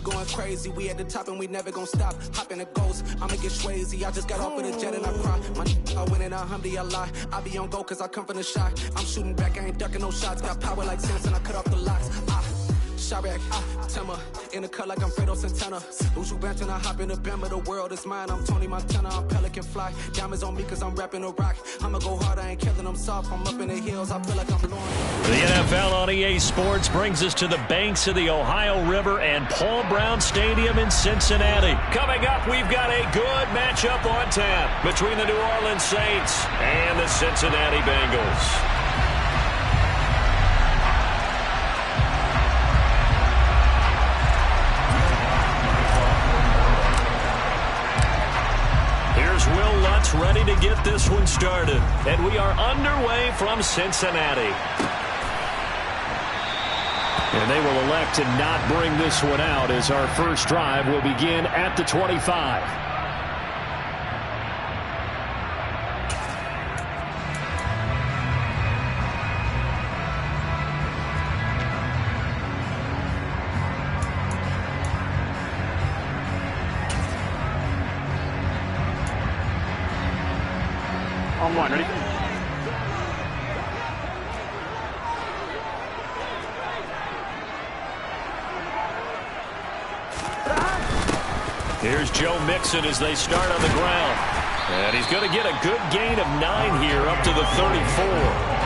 be going crazy. We at the top and we never gonna stop. Hop in a ghost, I'ma get Swayze. I just got off of the jet and I cry. I win in a Humvee, I lie. I be on go cause I come from the shot. I'm shooting back, I ain't ducking no shots. Got power like Samson, I cut off the locks. Chirac, Timmer, in the cut like I'm Fredo Santana. Uju Banton, I hop in the Bama, the world is mine. I'm Tony Montana, I'm Pelican Fly. Diamonds on me cause I'm rapping a rock. I'ma go hard, I ain't killing them soft. I'm up in the hills, I feel like I'm blowing. The NFL on EA Sports brings us to the banks of the Ohio River and Paul Brown Stadium in Cincinnati. Coming up, we've got a good matchup on tap between the New Orleans Saints and the Cincinnati Bengals. Will Lutz ready to get this one started. And we are underway from Cincinnati. And they will elect to not bring this one out as our first drive will begin at the 25. On one, ready? Here's Joe Mixon as they start on the ground. And he's going to get a good gain of 9 here up to the 34.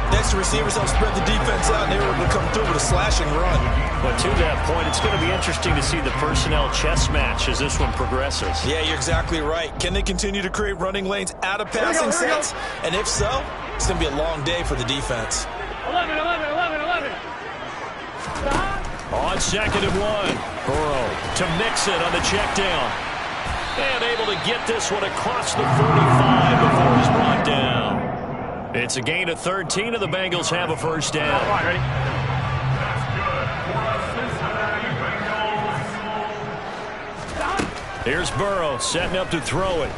Next, the receivers help spread the defense out, and they were able to come through with a slashing run. But to that point, it's going to be interesting to see the personnel chess match as this one progresses. Yeah, you're exactly right. Can they continue to create running lanes out of passing sets? And if so, it's going to be a long day for the defense. 11. On 2nd and 1, Burrow to Mixon on the check down. And able to get this one across the 45 before he's brought down. It's a gain of 13, and the Bengals have a first down. Come on, ready? Here's Burrow setting up to throw it.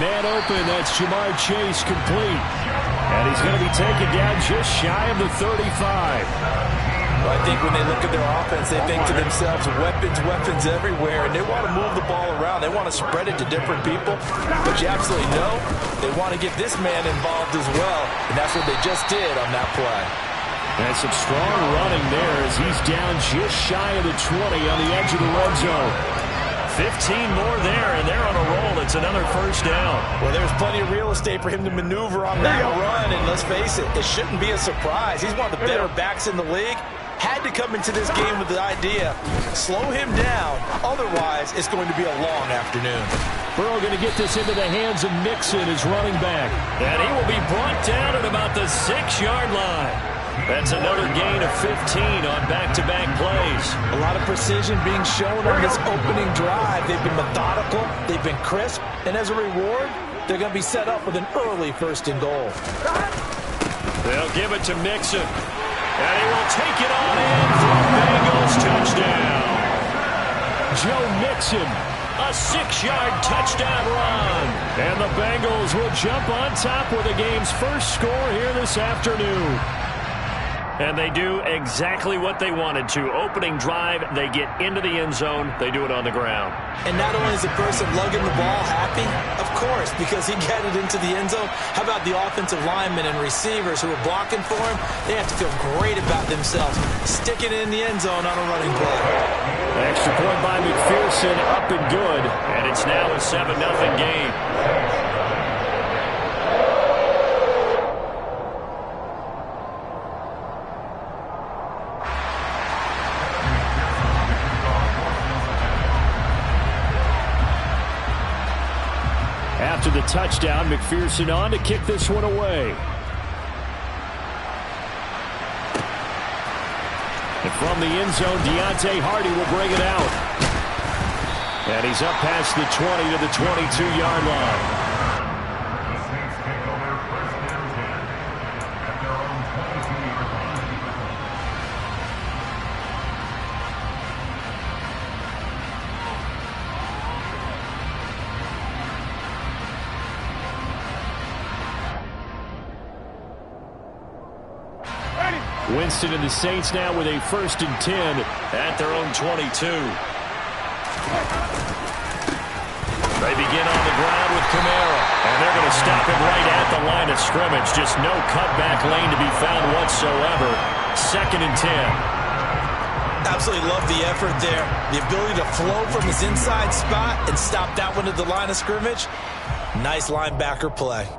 Man open, that's Jamar Chase complete. And he's going to be taken down just shy of the 35. I think when they look at their offense, they think to themselves, weapons everywhere, and they want to move the ball around. They want to spread it to different people, but you absolutely know they want to get this man involved as well, and that's what they just did on that play. And some strong running there as he's down just shy of the 20 on the edge of the red zone. 15 more there, and they're on a roll. It's another first down. Well, there's plenty of real estate for him to maneuver on that run, and let's face it, it shouldn't be a surprise. He's one of the better backs in the league. Had to come into this game with the idea, slow him down, otherwise it's going to be a long afternoon. Burrow going to get this into the hands of Mixon, his running back. And he will be brought down at about the 6-yard line. That's another gain of 15 on back-to-back plays. A lot of precision being shown on this opening drive. They've been methodical, they've been crisp, and as a reward, they're going to be set up with an early 1st and goal. They'll give it to Mixon. And he will take it on in for a Bengals touchdown. Joe Mixon, a 6-yard touchdown run. And the Bengals will jump on top with the game's first score here this afternoon. And they do exactly what they wanted to. Opening drive, they get into the end zone. They do it on the ground. And not only is the person lugging the ball happy, of course, because he got it into the end zone. How about the offensive linemen and receivers who are blocking for him? They have to feel great about themselves, sticking it in the end zone on a running play. Extra point by McPherson, up and good. And it's now a 7-0 game. After the touchdown, McPherson on to kick this one away. And from the end zone, Deontay Hardy will bring it out. And he's up past the 20 to the 22-yard line. Ready? Winston and the Saints now with a 1st and 10 at their own 22. They begin on the ground with Kamara, and they're going to stop him right at the line of scrimmage. Just no cutback lane to be found whatsoever. 2nd and 10. Absolutely love the effort there. The ability to flow from his inside spot and stop that one at the line of scrimmage. Nice linebacker play.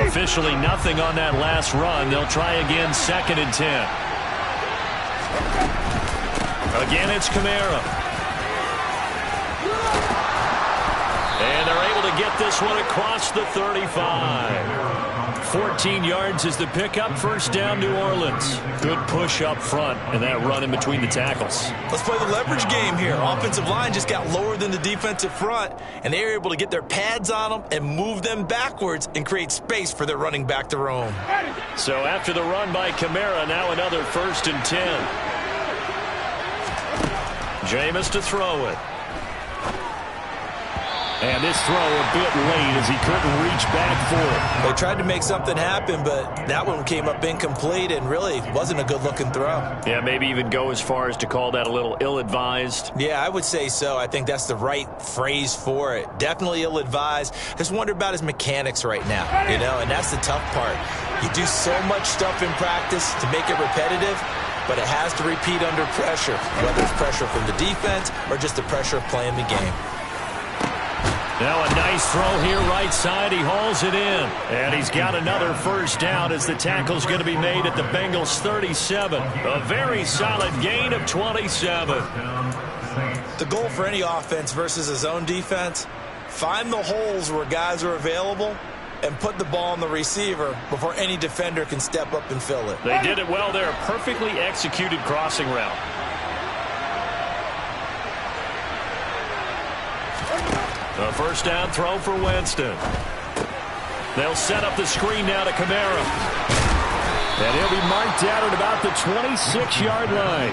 Officially nothing on that last run. They'll try again, 2nd and 10. Again, it's Kamara. And they're able to get this one across the 35. 14 yards is the pickup. 1st down, New Orleans. Good push up front and that run in between the tackles. Let's play the leverage game here. Offensive line just got lower than the defensive front, and they were able to get their pads on them and move them backwards and create space for their running back to roam. So after the run by Kamara, now another 1st and 10. Jameis to throw it. And this throw a bit late as he couldn't reach back for it. They tried to make something happen, but that one came up incomplete and really wasn't a good-looking throw. Yeah, maybe even go as far as to call that a little ill-advised. Yeah, I would say so. I think that's the right phrase for it. Definitely ill-advised. Just wonder about his mechanics right now, you know, and that's the tough part. You do so much stuff in practice to make it repetitive, but it has to repeat under pressure, whether it's pressure from the defense or just the pressure of playing the game. Now a nice throw here right side. He hauls it in. And he's got another 1st down as the tackle's going to be made at the Bengals 37. A very solid gain of 27. The goal for any offense versus his own defense, find the holes where guys are available and put the ball on the receiver before any defender can step up and fill it. They did it well there. A perfectly executed crossing route. A 1st down throw for Winston. They'll set up the screen now to Kamara. And he'll be marked out at about the 26-yard line.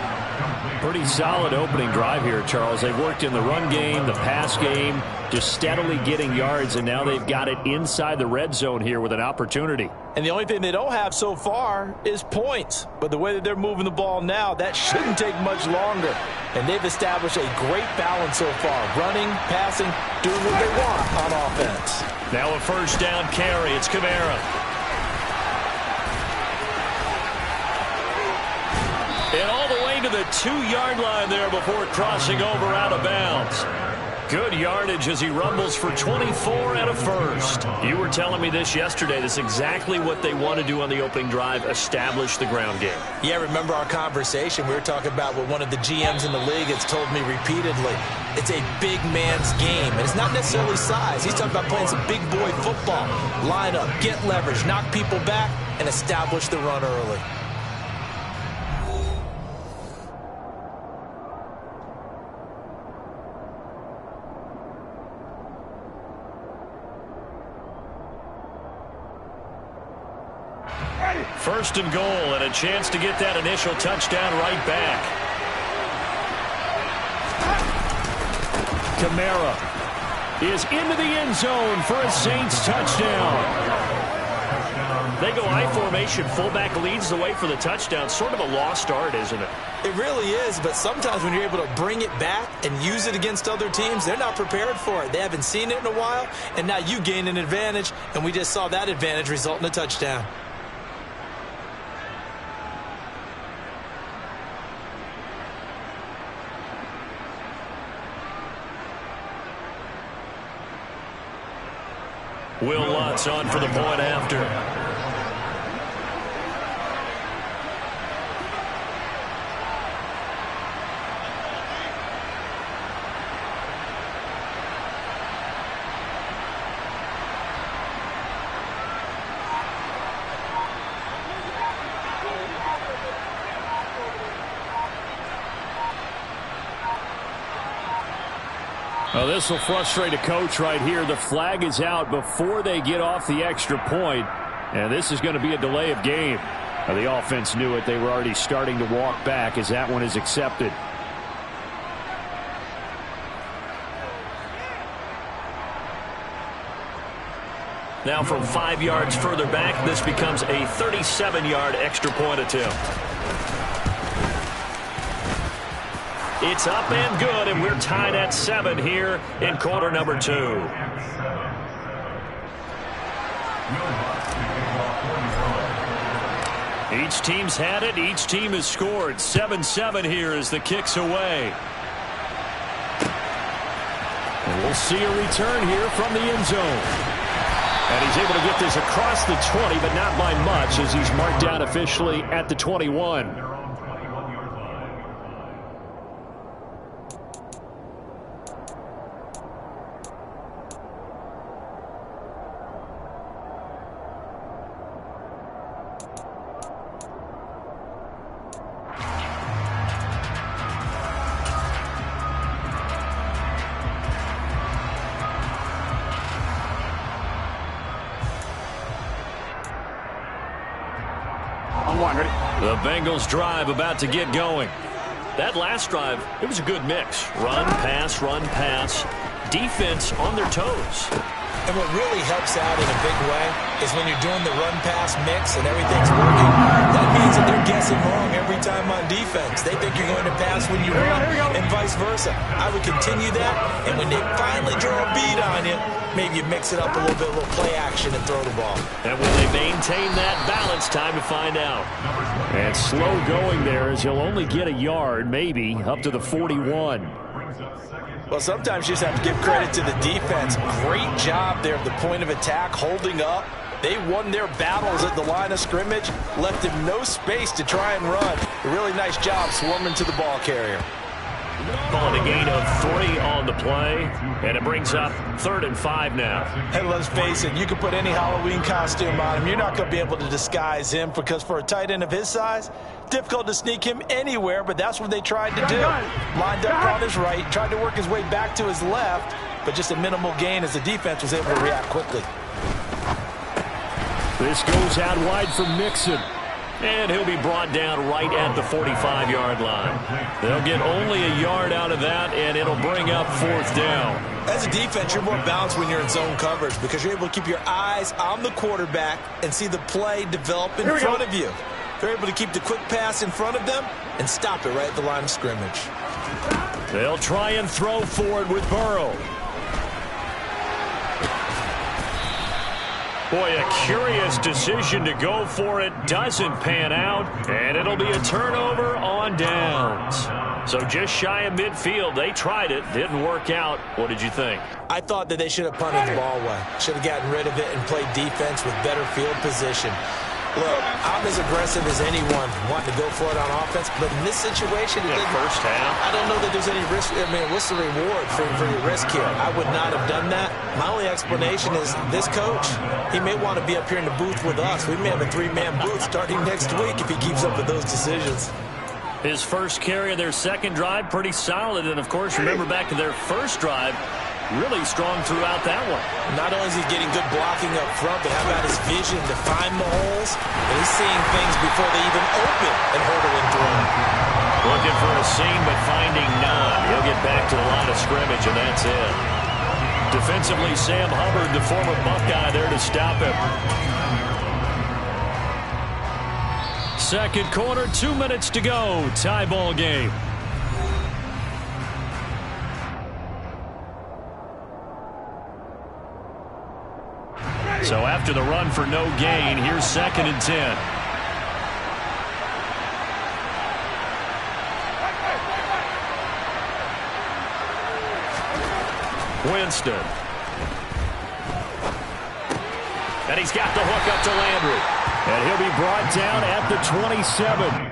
Pretty solid opening drive here, Charles. They've worked in the run game, the pass game, just steadily getting yards, and now they've got it inside the red zone here with an opportunity. And the only thing they don't have so far is points. But the way that they're moving the ball now, that shouldn't take much longer. And they've established a great balance so far. Running, passing, doing what they want on offense. Now a 1st down carry. It's Kamara. And all the way to the 2-yard line there before crossing over out of bounds. Good yardage as he rumbles for 24 and a 1st. You were telling me this yesterday. That's exactly what they want to do on the opening drive, establish the ground game. Yeah, remember our conversation. We were talking about what one of the GMs in the league has told me repeatedly. It's a big man's game, and it's not necessarily size. He's talking about playing some big boy football. Line up, get leverage, knock people back, and establish the run early. First and goal, and a chance to get that initial touchdown right back. Kamara is into the end zone for a Saints touchdown. They go I formation. Fullback leads the way for the touchdown. Sort of a lost art, isn't it? It really is, but sometimes when you're able to bring it back and use it against other teams, they're not prepared for it. They haven't seen it in a while, and now you gain an advantage, and we just saw that advantage result in a touchdown. Will Lutz on for the point after. Well, this will frustrate a coach right here. The flag is out before they get off the extra point, and this is going to be a delay of game. The offense knew it. They were already starting to walk back as that one is accepted. Now from 5 yards further back, this becomes a 37-yard extra point attempt. It's up and good, and we're tied at 7 here in quarter number 2. Each team's had it. Each team has scored. 7-7 here as the kick's away. And we'll see a return here from the end zone. And he's able to get this across the 20, but not by much as he's marked down officially at the 21. The Bengals drive about to get going. That last drive, it was a good mix. Run, pass, defense on their toes. And what really helps out in a big way is when you're doing the run-pass mix and everything's working, that means that they're guessing wrong every time on defense. They think you're going to pass when you run and vice versa. I would continue that, and when they finally draw a beat on you, maybe you mix it up a little bit, a little play action and throw the ball. And will they maintain that balance? Time to find out. And slow going there as he'll only get a yard, maybe, up to the 41. Well, sometimes you just have to give credit to the defense. Great job there at the point of attack, holding up. They won their battles at the line of scrimmage, left him no space to try and run. A really nice job swarming to the ball carrier. Calling a gain of 3 on the play, and it brings up 3rd and 5 now. And let's face it, you can put any Halloween costume on him. You're not going to be able to disguise him because for a tight end of his size, difficult to sneak him anywhere, but that's what they tried to do. Lined up on his right, tried to work his way back to his left, but just a minimal gain as the defense was able to react quickly. This goes out wide for Mixon. And he'll be brought down right at the 45-yard line. They'll get only a yard out of that, and it'll bring up 4th down. As a defense, you're more balanced when you're in zone coverage because you're able to keep your eyes on the quarterback and see the play develop in front of you. They're able to keep the quick pass in front of them and stop it right at the line of scrimmage. They'll try and throw for it with Burrow. Boy, a curious decision to go for it. Doesn't pan out, and it'll be a turnover on downs. So just shy of midfield. They tried it. Didn't work out. What did you think? I thought that they should have punted the ball away. Should have gotten rid of it and played defense with better field position. Look, I'm as aggressive as anyone wanting to go for it on offense, but in this situation, first half, I don't know that there's any risk. I mean, what's the reward for your risk here? I would not have done that. My only explanation is this coach, he may want to be up here in the booth with us. We may have a 3-man booth starting next week if he keeps up with those decisions. His first carry of their second drive, pretty solid. And, of course, remember back to their first drive, really strong throughout that one. Not only is he getting good blocking up front, but how about his vision to find the holes? And he's seeing things before they even open and hurdling through them. Looking for a seam, but finding none. He'll get back to the line of scrimmage, and that's it. Defensively, Sam Hubbard, the former Buckeye, there to stop him. Second quarter, 2 minutes to go. Tie ball game. So after the run for no gain, here's 2nd and 10. Winston. And he's got the hook up to Landry. And he'll be brought down at the 27.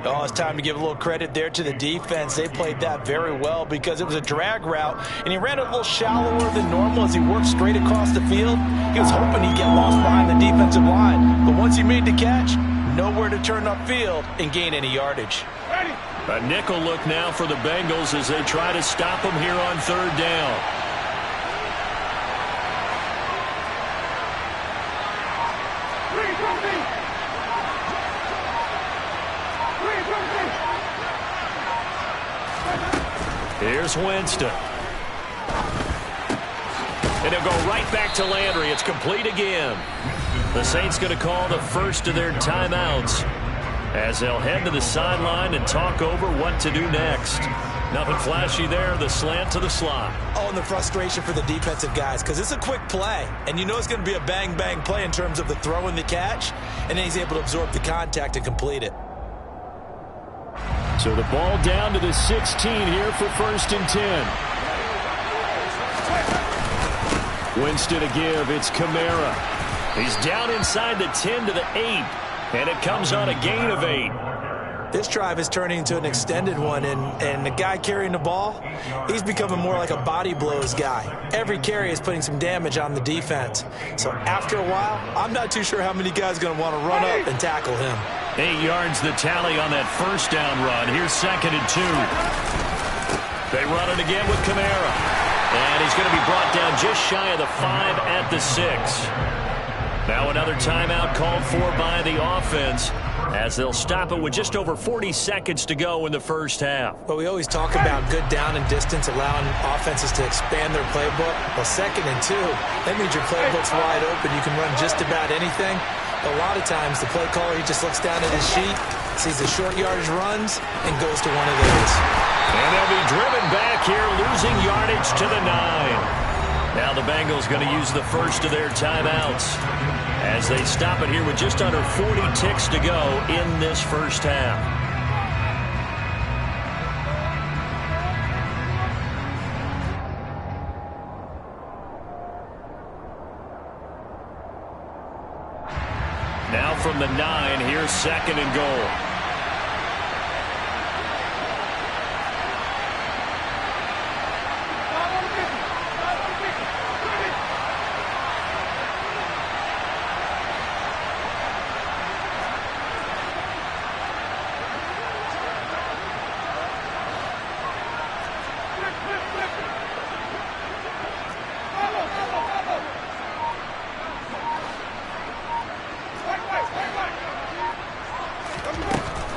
Oh, it's time to give a little credit there to the defense. They played that very well because it was a drag route, and he ran it a little shallower than normal as he worked straight across the field. He was hoping he'd get lost behind the defensive line, but once he made the catch, nowhere to turn upfield and gain any yardage. A nickel look now for the Bengals as they try to stop him here on 3rd down. Here's Winston. And it'll go right back to Landry. It's complete again. The Saints going to call the first of their timeouts as they'll head to the sideline and talk over what to do next. Nothing flashy there. The slant to the slot. Oh, and the frustration for the defensive guys because it's a quick play. And you know it's going to be a bang-bang play in terms of the throw and the catch. And then he's able to absorb the contact and complete it. So the ball down to the 16 here for 1st and 10. Winston to give. It's Kamara. He's down inside the 10 to the 8. And it comes on a gain of 8. This drive is turning into an extended one, and the guy carrying the ball, he's becoming more like a body blows guy. Every carry is putting some damage on the defense. So after a while, I'm not too sure how many guys are going to want to run up and tackle him. 8 yards the tally on that first down run. Here's 2nd and 2. They run it again with Kamara. And he's going to be brought down just shy of the 5 at the 6. Now another timeout called for by the offense as they'll stop it with just over 40 seconds to go in the first half. But we always talk about good down and distance, allowing offenses to expand their playbook. Well, 2nd and 2, that means your playbook's wide open. You can run just about anything. A lot of times the play caller, he just looks down at his sheet, sees the short yardage runs, and goes to one of those. And they'll be driven back here, losing yardage to the 9. Now the Bengals going to use the first of their timeouts as they stop it here with just under 40 ticks to go in this first half. Now from the 9, here's 2nd and goal.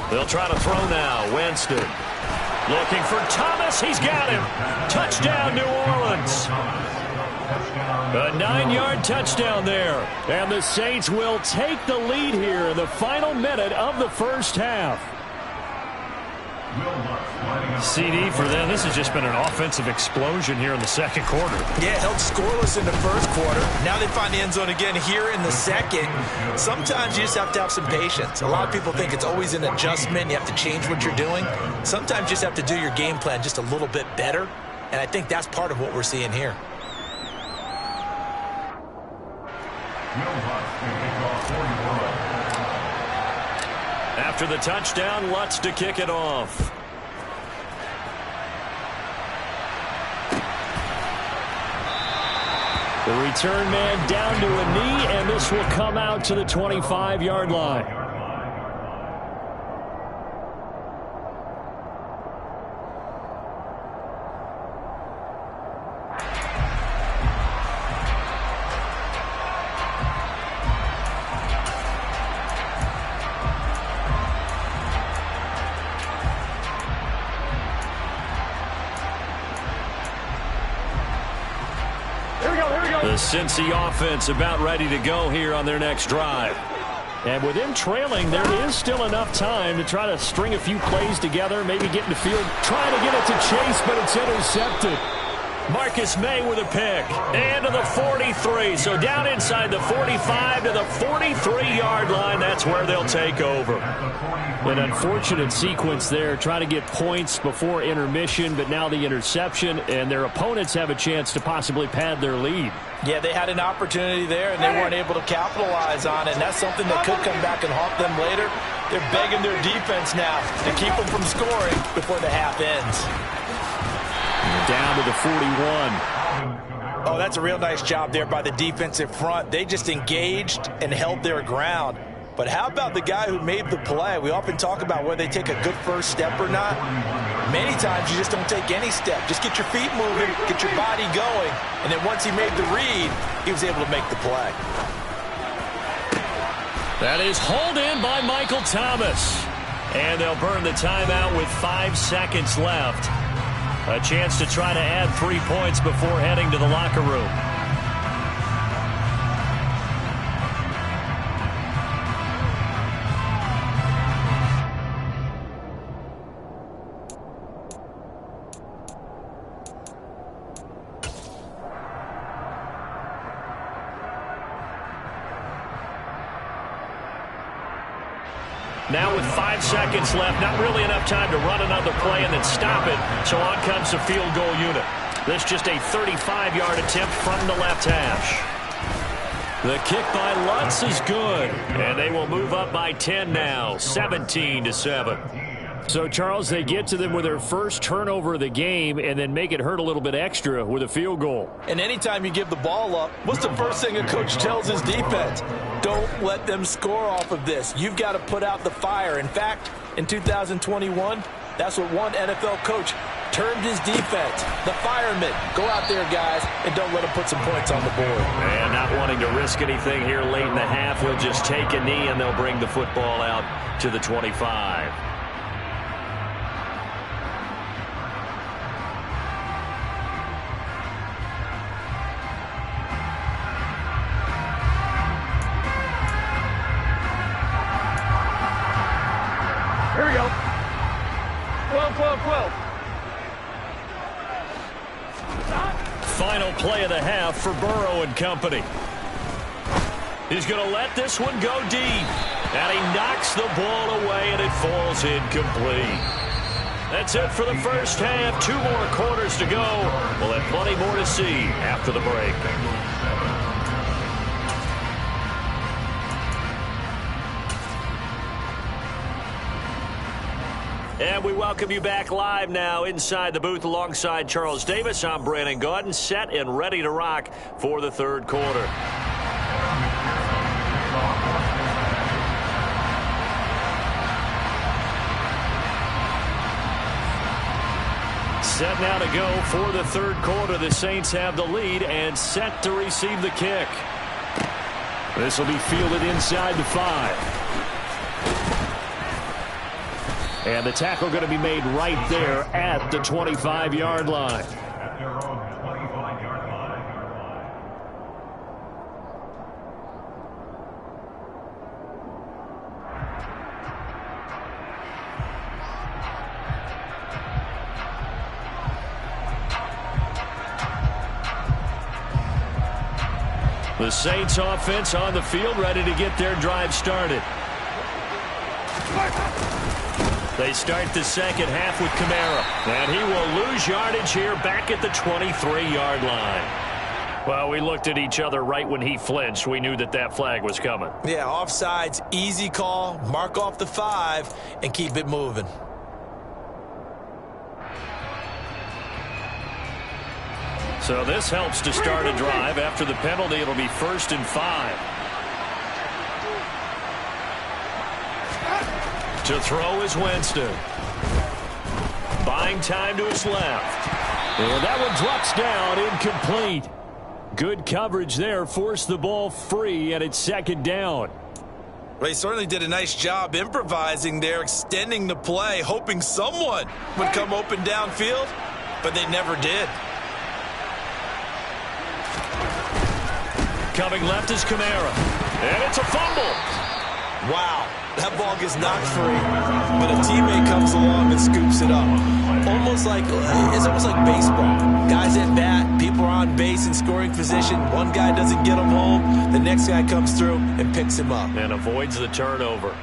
They'll try to throw now. Winston looking for Thomas. He's got him. Touchdown, New Orleans. A 9-yard touchdown there. And the Saints will take the lead here in the final minute of the first half. CD for them. This has just been an offensive explosion here in the second quarter. Yeah, held scoreless in the first quarter. Now they find the end zone again here in the second. Sometimes you just have to have some patience. A lot of people think it's always an adjustment. You have to change what you're doing. Sometimes you just have to do your game plan just a little bit better. And I think that's part of what we're seeing here. After the touchdown, Lutz to kick it off. The return man down to a knee, and this will come out to the 25-yard line. The Cincy offense about ready to go here on their next drive. And with them trailing, there is still enough time to try to string a few plays together, maybe get in the field, trying to get it to Chase, but it's intercepted. Marcus May with a pick. And to the 43. So down inside the 45 to the 43-yard line. That's where they'll take over. An unfortunate sequence there, trying to get points before intermission, but now the interception, and their opponents have a chance to possibly pad their lead. Yeah, they had an opportunity there, and they weren't able to capitalize on it, and that's something that could come back and haunt them later. They're begging their defense now to keep them from scoring before the half ends. Down to the 41. Oh, that's a real nice job there by the defensive front. They just engaged and held their ground. But how about the guy who made the play? We often talk about whether they take a good first step or not. Many times you just don't take any step. Just get your feet moving, get your body going, and then once he made the read, he was able to make the play. That is hauled in by Michael Thomas. And they'll burn the timeout with 5 seconds left. A chance to try to add 3 points before heading to the locker room. Now with 5 seconds left, not really enough time to run another play and then stop it, so on comes the field goal unit. This just a 35-yard attempt from the left hash. The kick by Lutz is good, and they will move up by 10 now, 17-7. So, Charles, they get to them with their first turnover of the game and then make it hurt a little bit extra with a field goal. And anytime you give the ball up, what's the first thing a coach tells his defense? Don't let them score off of this. You've got to put out the fire. In fact, in 2021, that's what one NFL coach termed his defense, the firemen. Go out there, guys, and don't let them put some points on the board. And not wanting to risk anything here late in the half, he'll just take a knee and they'll bring the football out to the 25. Here we go. 12, 12, 12. Final play of the half for Burrow and company. He's going to let this one go deep. And he knocks the ball away, and it falls incomplete. That's it for the first half. 2 more quarters to go. We'll have plenty more to see after the break. And we welcome you back live now inside the booth alongside Charles Davis. I'm Brandon Gaudin, set and ready to rock for the third quarter. Set now to go for the third quarter. The Saints have the lead and set to receive the kick. This will be fielded inside the 5. And the tackle going to be made right there at the 25-yard line. The Saints offense on the field, ready to get their drive started. They start the second half with Kamara. And he will lose yardage here back at the 23-yard line. Well, we looked at each other right when he flinched. We knew that that flag was coming. Yeah, offsides, easy call. Mark off the 5 and keep it moving. So this helps to start a drive. After the penalty, it'll be 1st and 5. To throw is Winston. Buying time to his left. And that one drops down, incomplete. Good coverage there, forced the ball free, and it's 2nd down. Well, he certainly did a nice job improvising there, extending the play, hoping someone would come open downfield, but they never did. Coming left is Kamara. And it's a fumble. Wow. That ball gets knocked free, but a teammate comes along and scoops it up. It's almost like baseball. Guys at bat, people are on base in scoring position. One guy doesn't get him home. The next guy comes through and picks him up. And avoids the turnover.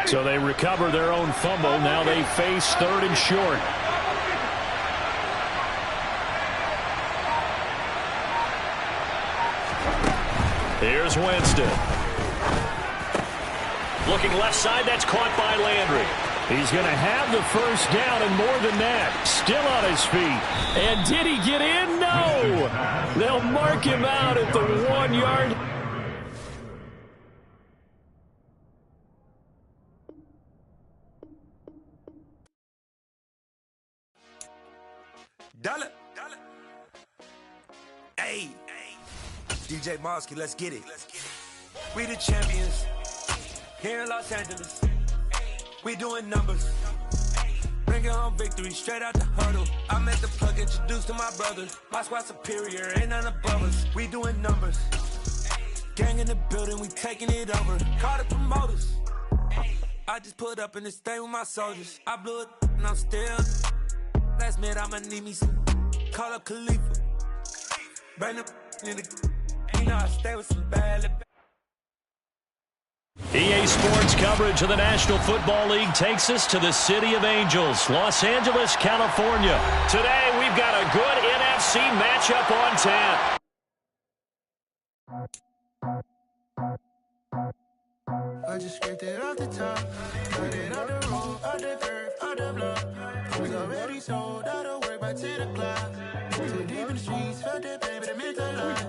So they recover their own fumble. Now they face 3rd and short. Here's Winston. Looking left side, that's caught by Landry. He's going to have the first down and more than that. Still on his feet. And did he get in? No! They'll mark him out at the 1-yard. Dollar. Hey. DJ Mosky, let's get it. We the champions here in Los Angeles. We doing numbers. Bringing home victory straight out the huddle. I met the plug introduced to my brothers. My squad superior, ain't none above us. We doing numbers. Gang in the building, we taking it over. Call the promoters. I just put up in this thing with my soldiers. I blew it and I'm still. Last minute I'ma need me some. Call up Khalifa. Bring the in the. You know I stay with some bad. EA Sports coverage of the National Football League takes us to the City of Angels, Los Angeles, California. Today we've got a good NFC matchup on tap. I just scraped it off the top, cut it off the road, off the curve, off the block. I was already sold out of work by 10 o'clock. Too deep in the streets, felt that pain, but it meant a lot.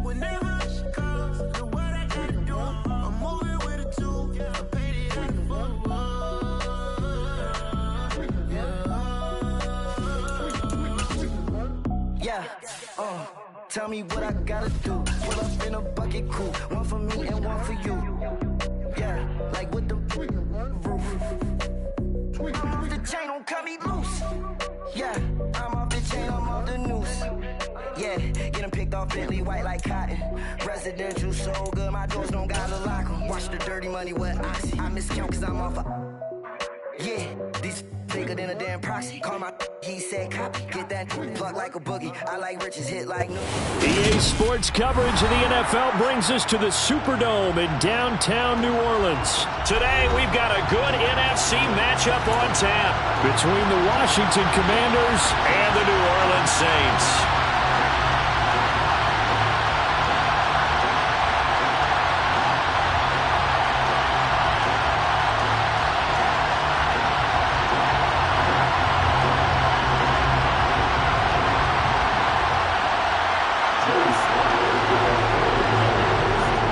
Whenever she calls, know what I gotta do. I'm moving with a two, I'm painted like a fool. Yeah, tell me what I gotta do. Pull up in a bucket crew, one for me and one for you. Yeah, like with the roof. I'm off the chain, don't cut me loose. Yeah, I'm off the chain, I'm off the noose. Yeah, getting picked off Bentley, white like cotton. Residential so good, my doors don't gotta lock 'em. Watch the dirty money with Oxy. I miscount cause I'm off yeah, these bigger than a damn proxy. Call my he said copy. Get that plug like a boogie. I like riches, hit like new. EA Sports coverage of the NFL brings us to the Superdome in downtown New Orleans. Today we've got a good NFC matchup on tap between the Washington Commanders and the New Orleans Saints.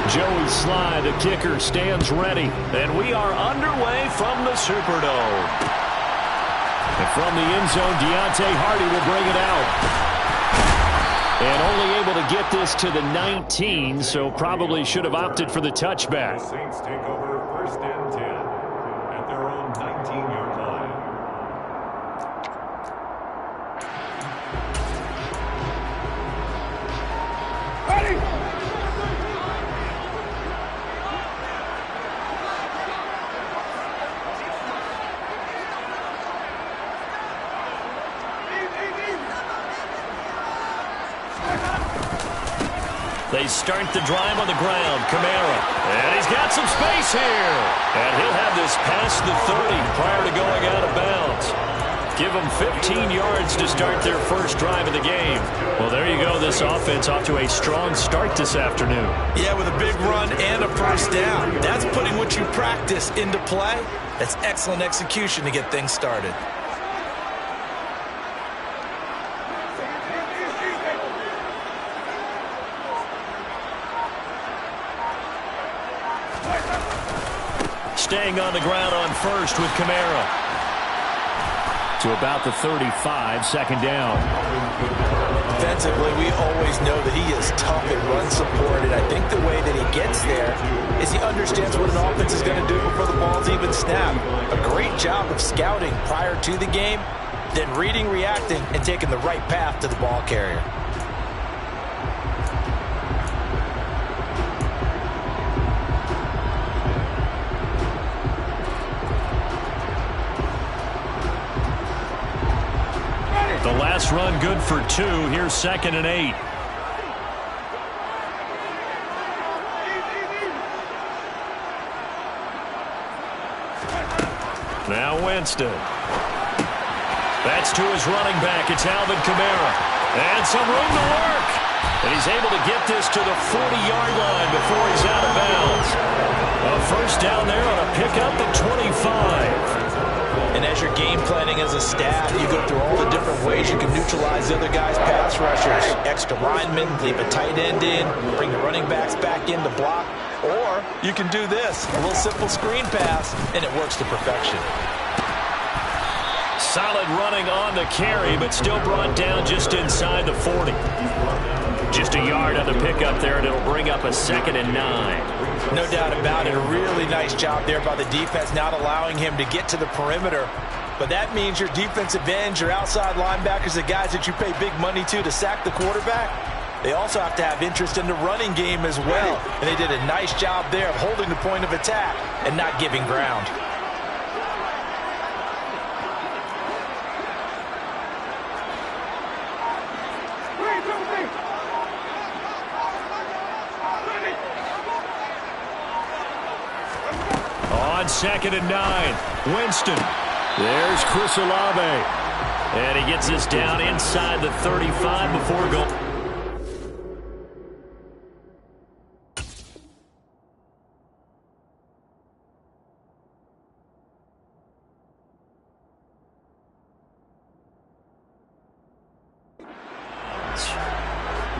Joey Sly, the kicker, stands ready. And we are underway from the Superdome. And from the end zone, Deontay Hardy will bring it out. And only able to get this to the 19, so probably should have opted for the touchback. The Saints take over first and 10 at their own 19-yard line. Ready? They start the drive on the ground. Kamara. And he's got some space here. And he'll have this past the 30 prior to going out of bounds. Give them 15 yards to start their first drive of the game. Well, there you go. This offense off to a strong start this afternoon. Yeah, with a big run and a first down. That's putting what you practice into play. That's excellent execution to get things started. Staying on the ground on first with Kamara. To about the 35, second down. Defensively, we always know that he is tough and run supported. I think the way that he gets there is he understands what an offense is going to do before the ball's even snapped. A great job of scouting prior to the game, then reading, reacting, and taking the right path to the ball carrier. The last run good for 2. Here's 2nd and 8. Now Winston. That's to his running back. It's Alvin Kamara. And some room to work. And he's able to get this to the 40-yard line before he's out of bounds. A first down there on a pickup at 25. And as you're game planning as a staff, you go through all the different ways you can neutralize the other guy's pass rushers. Extra linemen, leave a tight end in, bring the running backs back in to block. Or you can do this, a little simple screen pass, and it works to perfection. Solid running on the carry, but still brought down just inside the 40. Just a yard on the pickup there, and it'll bring up a 2nd and 9. No doubt about it. A really nice job there by the defense, not allowing him to get to the perimeter. But that means your defensive ends, your outside linebackers, the guys that you pay big money to sack the quarterback, they also have to have interest in the running game as well. And they did a nice job there of holding the point of attack and not giving ground. On 2nd and 9, Winston. There's Chris Olave. And he gets this down inside the 35 before goal.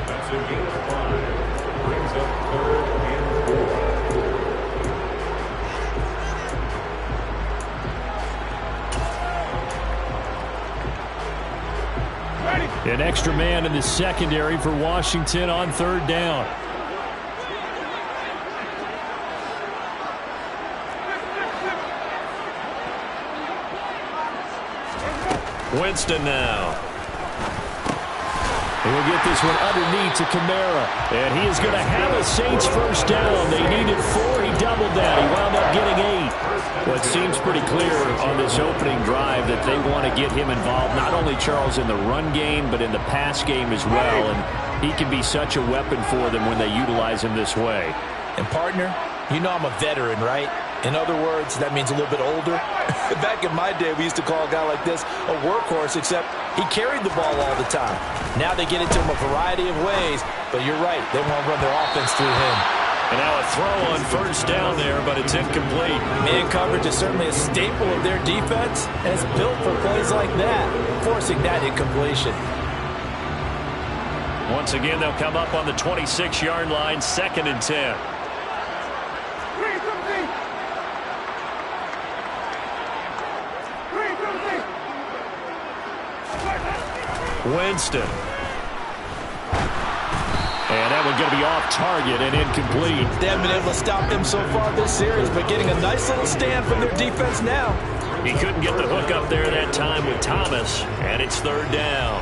That's a gain of 5. Brings up 3rd and 4. An extra man in the secondary for Washington on 3rd down. Winston now. He'll get this one underneath to Kamara. And he is going to have a Saints first down. They needed 4. He doubled that. He wound up getting 8. Well, it seems pretty clear on this opening drive that they want to get him involved, not only, Charles, in the run game, but in the pass game as well. And he can be such a weapon for them when they utilize him this way. And, partner, you know I'm a veteran, right? In other words, that means a little bit older. Back in my day, we used to call a guy like this a workhorse, except he carried the ball all the time. Now they get it to him a variety of ways, but you're right. They want to run their offense through him. And now a throw on first down there, but it's incomplete. Man coverage is certainly a staple of their defense, and it's built for plays like that, forcing that incompletion. Once again, they'll come up on the 26-yard line, 2nd and 10. Winston. And that one going to be off target and incomplete. They haven't been able to stop them so far this series, but getting a nice little stand from their defense now. He couldn't get the hook up there that time with Thomas, and it's 3rd down.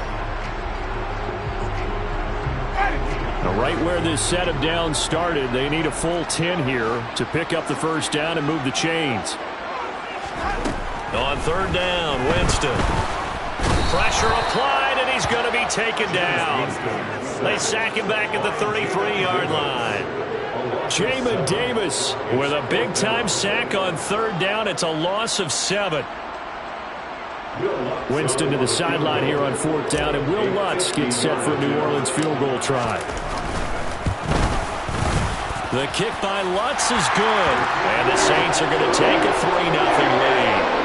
Now, right where this set of downs started, they need a full 10 here to pick up the first down and move the chains. On 3rd down, Winston. Pressure applied, and he's going to be taken down. They sack him back at the 33-yard line. Jamin Davis with a big-time sack on 3rd down. It's a loss of 7. Winston to the sideline here on 4th down, and Will Lutz gets set for a New Orleans field goal try. The kick by Lutz is good, and the Saints are going to take a 3-0 lead.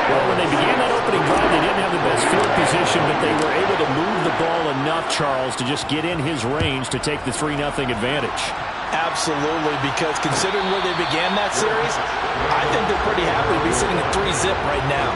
Well, when they began that opening drive, they didn't have the best field position, but they were able to move the ball enough, Charles, to just get in his range to take the 3-0 advantage. Absolutely, because considering where they began that series, I think they're pretty happy to be sitting at 3-zip right now.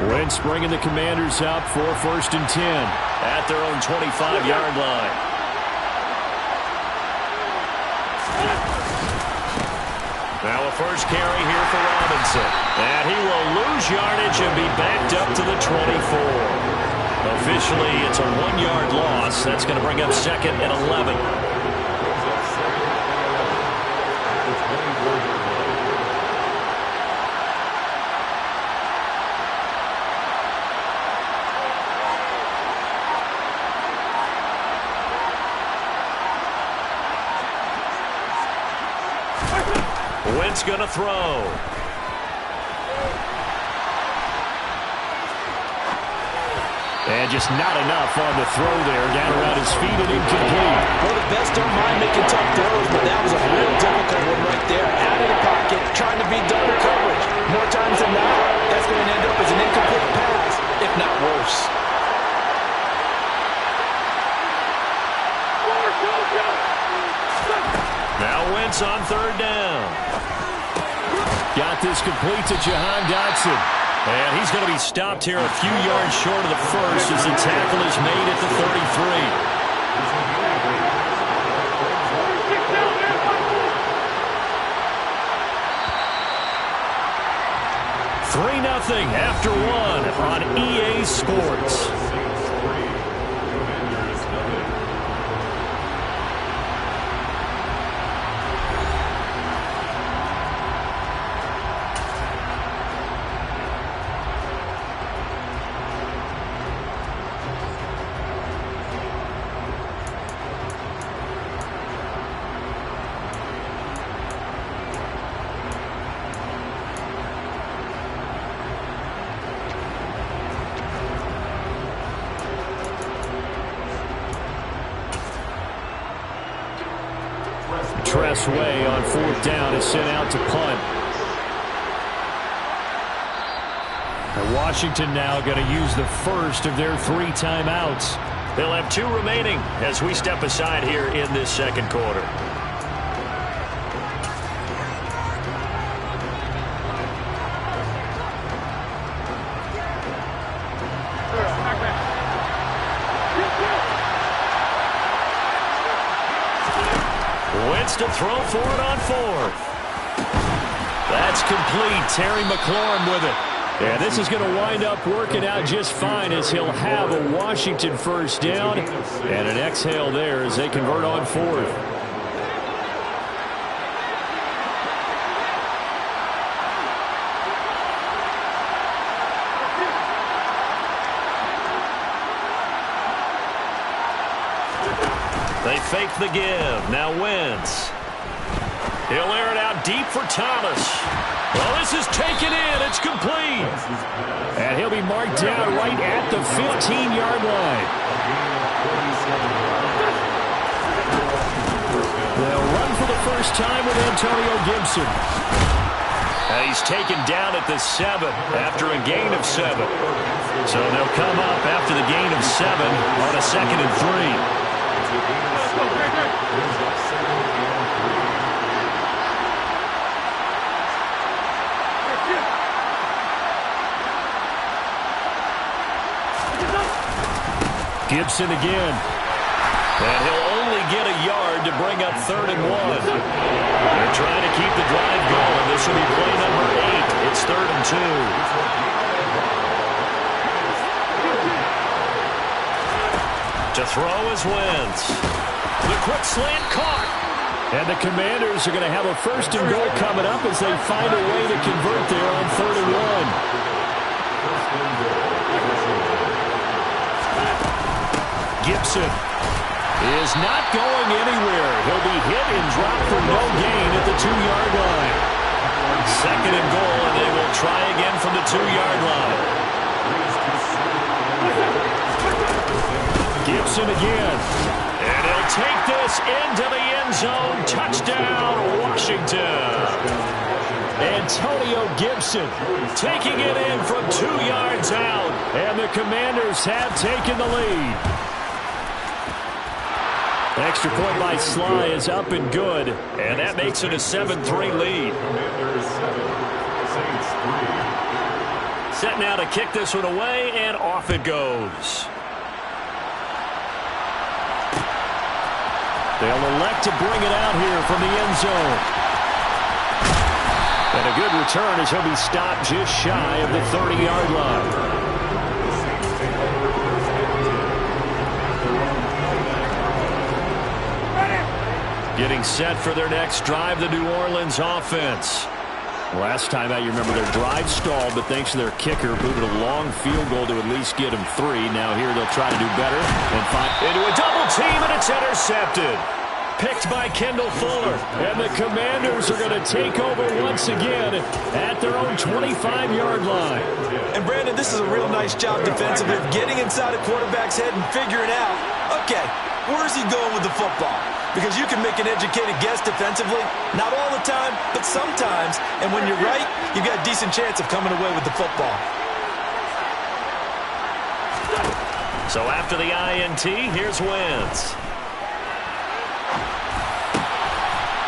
Wentz bringing the Commanders up for 1st and 10 at their own 25-yard line. Now a first carry here for Robinson. And he will lose yardage and be backed up to the 24. Officially, it's a 1-yard loss. That's going to bring up 2nd and 11. Wentz going to throw. And just not enough on the throw there. Down around his feet and incomplete. Well, the best don't mind making tough throws, but that was a real difficult one right there. Out of the pocket, trying to beat double coverage. More times than not, that's going to end up as an incomplete pass, if not worse. Now Wentz on 3rd down. Got this complete to Jahan Dotson. And he's going to be stopped here a few yards short of the first as the tackle is made at the 33. 3-0 after one on EA Sports. Way on 4th down is sent out to punt. And Washington now going to use the first of their 3 timeouts. They'll have 2 remaining as we step aside here in this second quarter. To throw for it on 4th. That's complete. Terry McLaurin with it. Yeah, this is going to wind up working out just fine as he'll have a Washington first down and an exhale there as they convert on 4th. They fake the give. Now Wentz. He'll air it out deep for Thomas. Well, this is taken in. It's complete. And he'll be marked down right at the 15-yard line. They'll run for the first time with Antonio Gibson. And he's taken down at the 7 after a gain of 7. So they'll come up after the gain of 7 on a 2nd and 3. Gibson again. And he'll only get a yard to bring up 3rd and 1. They're trying to keep the drive going. This will be play number 8. It's 3rd and 2. To throw is Wentz. The quick slant caught. And the Commanders are going to have a 1st and goal coming up as they find a way to convert there on 3rd and 1. Gibson is not going anywhere. He'll be hit and dropped for no gain at the 2-yard line. 2nd and goal, and they will try again from the 2-yard line. Gibson again. And he'll take this into the end zone. Touchdown, Washington. Antonio Gibson taking it in from 2 yards out. And the Commanders have taken the lead. Extra point by Sly is up and good, and that makes it a 7-3 lead. Set now to kick this one away, and off it goes. They'll elect to bring it out here from the end zone. And a good return as he'll be stopped just shy of the 30-yard line. Getting set for their next drive, the New Orleans offense. Last time out, you remember their drive stalled, but thanks to their kicker, booted a long field goal to at least get them 3. Now here they'll try to do better and find into a double team, and it's intercepted. Picked by Kendall Fuller. And the Commanders are going to take over once again at their own 25-yard line. And Brandon, this is a real nice job defensively of getting inside a quarterback's head and figuring out, okay, where's he going with the football? Because you can make an educated guess defensively. Not all the time, but sometimes. And when you're right, you've got a decent chance of coming away with the football. So after the INT, here's Wentz.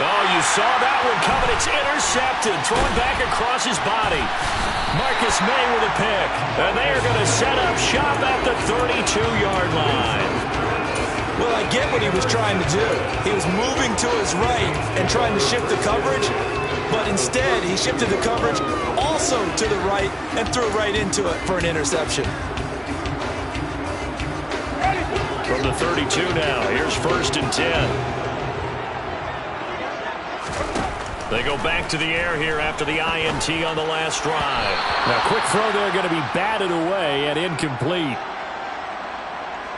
Oh, you saw that one coming. It's intercepted. Throwing back across his body. Marcus May with a pick. And they are going to set up shop at the 32-yard line. Well, I get what he was trying to do. He was moving to his right and trying to shift the coverage, but instead he shifted the coverage also to the right and threw right into it for an interception. From the 32 now, here's 1st and 10. They go back to the air here after the INT on the last drive. Now, quick throw there going to be batted away and incomplete.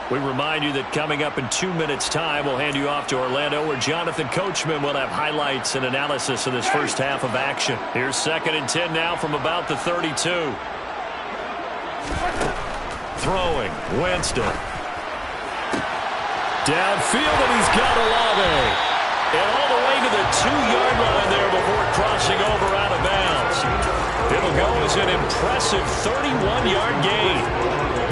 We remind you that coming up in 2 minutes' time, we'll hand you off to Orlando, where Jonathan Coachman will have highlights and analysis of this first half of action. Here's 2nd and 10 now from about the 32. Throwing, Winston. Downfield, and he's got Olave. And all the way to the 2-yard line there before crossing over out of bounds. It'll go as an impressive 31-yard gain.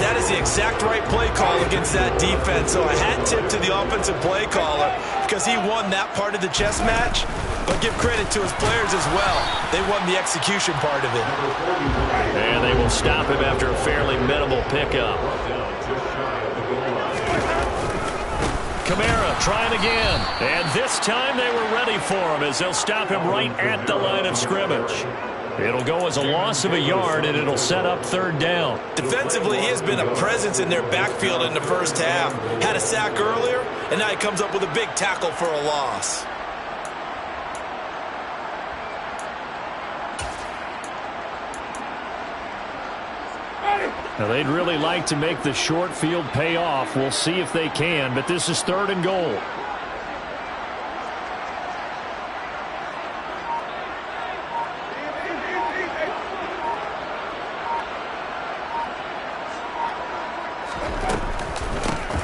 That is the exact right play call against that defense. So a hat tip to the offensive play caller because he won that part of the chess match. But give credit to his players as well. They won the execution part of it. And they will stop him after a fairly minimal pickup. Kamara trying again. And this time they were ready for him as they'll stop him right at the line of scrimmage. It'll go as a loss of a yard, and it'll set up 3rd down. Defensively, he has been a presence in their backfield in the first half. Had a sack earlier, and now he comes up with a big tackle for a loss. Now, they'd really like to make the short field pay off. We'll see if they can, but this is 3rd and goal.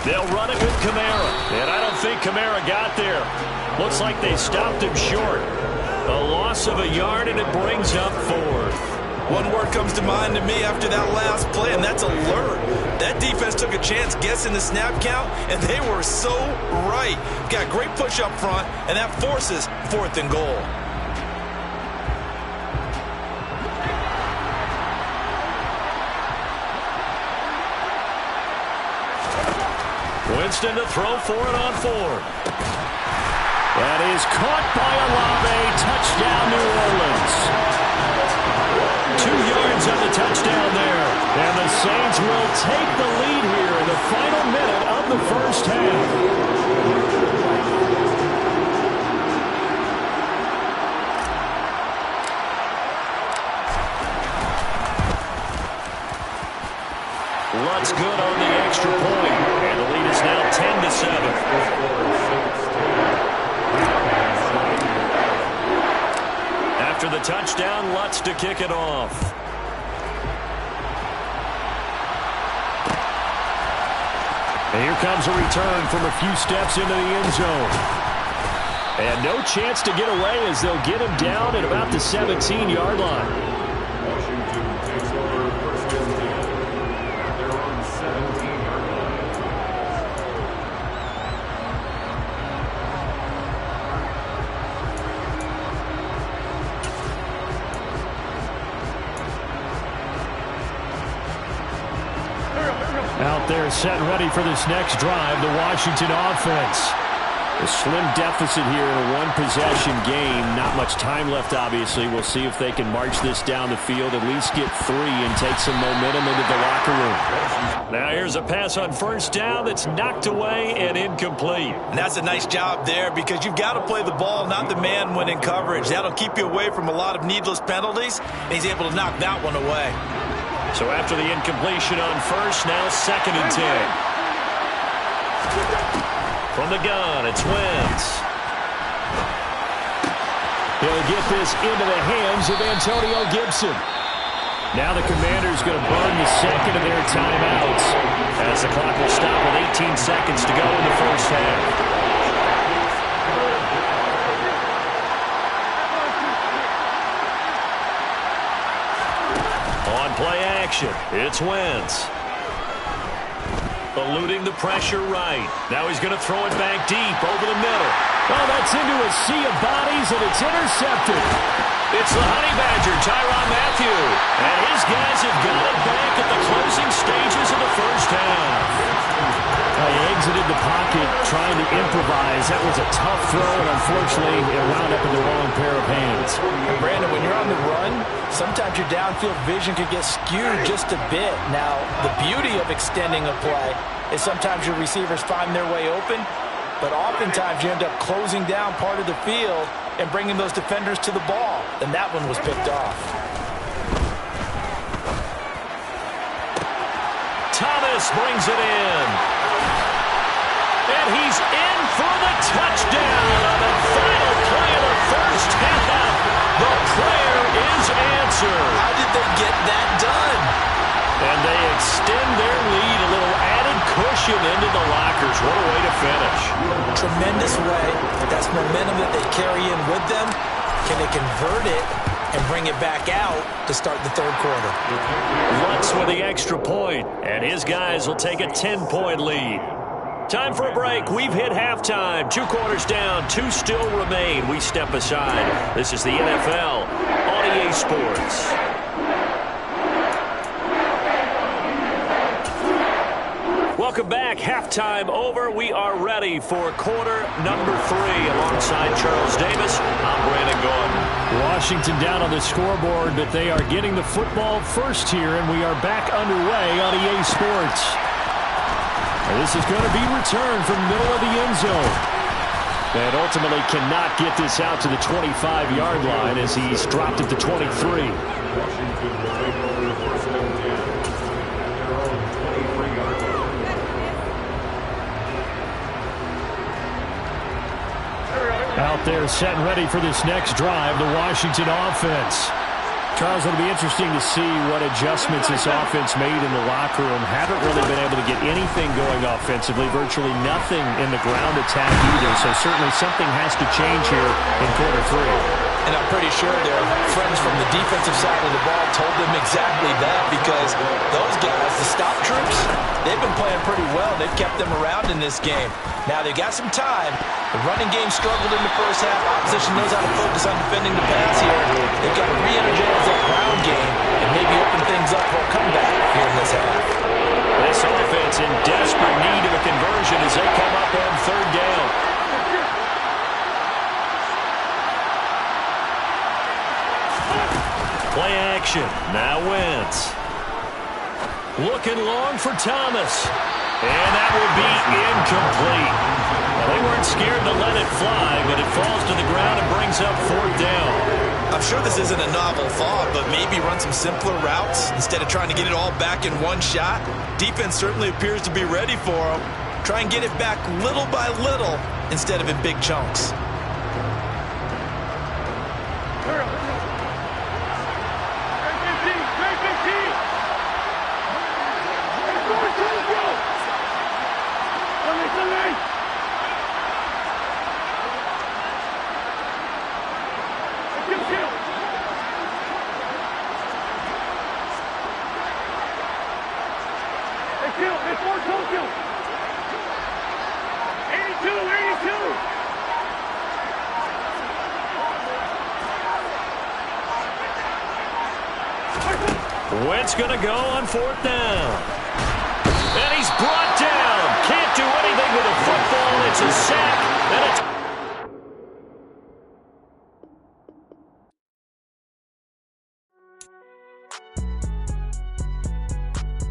They'll run it with Kamara, and I don't think Kamara got there. Looks like they stopped him short. A loss of a yard, and it brings up 4th. One word comes to mind to me after that last play, and that's alert. That defense took a chance guessing the snap count, and they were so right. Got great push up front, and that forces 4th and goal. Winston to throw for it on 4th. That is caught by Olave. Touchdown, New Orleans. 2 yards on the touchdown there. And the Saints will take the lead here in the final minute of the first half. Lutz good on the extra point. And the lead is now 10-7. After the touchdown, Lutz to kick it off. And here comes a return from a few steps into the end zone. And no chance to get away as they'll get him down at about the 17-yard line. Washington takes over 1st and 10. They're on the 17-yard line. Out there set and ready for this next drive, the Washington offense. A slim deficit here in a one-possession game. Not much time left, obviously. We'll see if they can march this down the field, at least get 3 and take some momentum into the locker room. Now here's a pass on 1st down that's knocked away and incomplete. And that's a nice job there because you've got to play the ball, not the man when in coverage. That'll keep you away from a lot of needless penalties, and he's able to knock that one away. So after the incompletion on 1st, now 2nd and 10. From the gun, it's Wentz. He'll get this into the hands of Antonio Gibson. Now the Commanders going to burn the 2nd of their timeouts as the clock will stop with 18 seconds to go in the first half. On play action, it's Wentz. Eluding the pressure right. Now he's going to throw it back deep over the middle. Oh, that's into a sea of bodies, and it's intercepted. It's the Honey Badger, Tyrann Mathieu. And his guys have got it back at the closing stages of the first half. He exited the pocket trying to improvise. That was a tough throw, and unfortunately, it wound up in the wrong pair of hands. Brandon, when you're on the run, sometimes your downfield vision could get skewed just a bit. Now, the beauty of extending a play is sometimes your receivers find their way open, but oftentimes you end up closing down part of the field and bringing those defenders to the ball, and that one was picked off. Thomas brings it in. And he's in for the touchdown on the final play of the first half. The prayer is answered. How did they get that done? And they extend their lead, a little added cushion into the lockers. What a way to finish. Tremendous way. That's momentum that they carry in with them. Can they convert it and bring it back out to start the third quarter? Lutz with the extra point, and his guys will take a 10-point lead. Time for a break. We've hit halftime. 2 quarters down, 2 still remain. We step aside. This is the NFL on EA Sports. Welcome back. Halftime over. We are ready for quarter number 3. Alongside Charles Davis, I'm Brandon Gordon. Washington down on the scoreboard, but they are getting the football first here, and we are back underway on EA Sports. And this is going to be returned from middle of the end zone. And ultimately cannot get this out to the 25-yard line as he's dropped it to 23. Washington will take over the first and 10. Their own 23-yard line. Out there set and ready for this next drive, the Washington offense. Charles, it'll be interesting to see what adjustments this offense made in the locker room. Haven't really been able to get anything going offensively, virtually nothing in the ground attack either. So certainly something has to change here in quarter 3. And I'm pretty sure their friends from the defensive side of the ball told them exactly that, because those guys, the stop troops, they've been playing pretty well. They've kept them around in this game. Now they've got some time. The running game struggled in the first half. Opposition knows how to focus on defending the pass here. They've got to re-energize that ground game and maybe open things up for a comeback here in this half. This offense in desperate need of a conversion as they come up on 3rd down. Play action. Now Wentz. Looking long for Thomas. And that will be incomplete. Well, they weren't scared to let it fly, but it falls to the ground and brings up 4th down. I'm sure this isn't a novel thought, but maybe run some simpler routes instead of trying to get it all back in one shot. Defense certainly appears to be ready for them. Try and get it back little by little instead of in big chunks. Wentz going to go on 4th down. And he's brought down. Can't do anything with a football. It's a sack. And it's...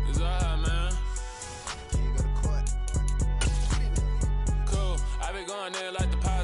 It's alright, man. Cool. I been going there like the pilot.